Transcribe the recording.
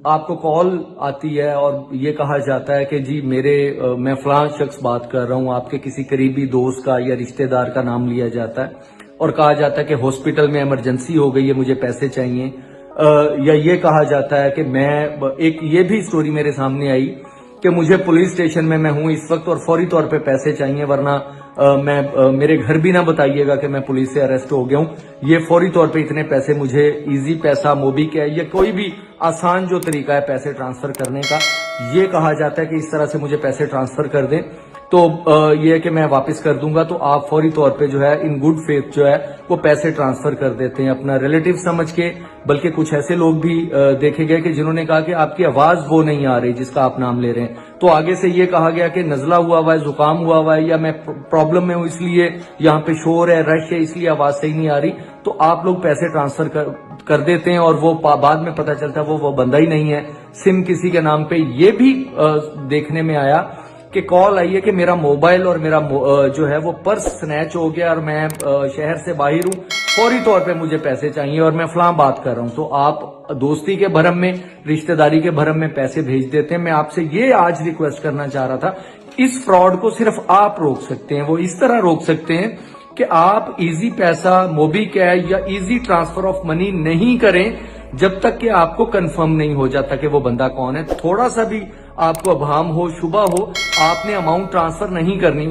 آپ کو کال آتی ہے اور یہ کہا جاتا ہے کہ جی میں فلاں شخص بات کر رہا ہوں، آپ کے کسی قریبی دوست کا یا رشتہ دار کا نام لیا جاتا ہے اور کہا جاتا ہے کہ ہاسپٹل میں ایمرجنسی ہو گئی ہے، مجھے پیسے چاہیے، یا یہ کہا جاتا ہے کہ یہ بھی سٹوری میرے سامنے آئی کہ مجھے پولیس اسٹیشن میں ہوں اس وقت اور فوری طور پہ پیسے چاہیے، ورنہ میرے گھر بھی نہ بتائیے گا کہ میں پولیس سے اریسٹ ہو گیا ہوں، یہ فوری طور پہ اتنے پیسے مجھے ایزی پیسہ، موبی کیش یا کوئی بھی آسان جو طریقہ ہے پیسے ٹرانسفر کرنے کا، یہ کہا جاتا ہے کہ اس طرح سے مجھے پیسے ٹرانسفر کر دیں تو یہ ہے کہ میں واپس کر دوں گا، تو آپ فوری طور پہ جو ہے ان گڈ فیتھ جو ہے وہ پیسے ٹرانسفر کر دیتے ہیں اپنا ریلیٹیو سمجھ کے، بلکہ کچھ ایسے لوگ بھی دیکھے گئے کہ جنہوں نے کہا کہ آپ کی آواز وہ نہیں آ رہی جس کا آپ نام لے رہے ہیں، تو آگے سے یہ کہا گیا کہ نزلہ ہوا ہے، زکام ہوا ہے، یا میں پرابلم میں ہوں اس لیے یہاں پہ شور ہے، رش ہے، اس لیے آواز صحیح نہیں آ رہی، تو آپ لوگ پیسے ٹرانسفر کر دیتے ہیں اور وہ بعد میں پتہ چلتا ہے وہ بندہ ہی نہیں ہے، سم کسی کے نام پہ۔ یہ بھی دیکھنے میں آیا کہ کال آئی ہے کہ میرا موبائل اور میرا جو ہے وہ پرس سنیچ ہو گیا اور میں شہر سے باہر ہوں، فوری طور پہ مجھے پیسے چاہیے اور میں فلاں بات کر رہا ہوں، تو آپ دوستی کے بھرم میں، رشتہ داری کے بھرم میں پیسے بھیج دیتے ہیں۔ میں آپ سے یہ آج ریکویسٹ کرنا چاہ رہا تھا، اس فراڈ کو صرف آپ روک سکتے ہیں، وہ اس طرح روک سکتے ہیں کہ آپ ایزی پیسہ، موبی کیش یا ایزی ٹرانسفر آف منی نہیں کریں جب تک کہ آپ کو کنفرم نہیں ہو جاتا کہ وہ بندہ کون ہے۔ تھوڑا سا بھی آپ کو ابہام ہو، شبہ ہو، آپ نے اماؤنٹ ٹرانسفر نہیں کرنی۔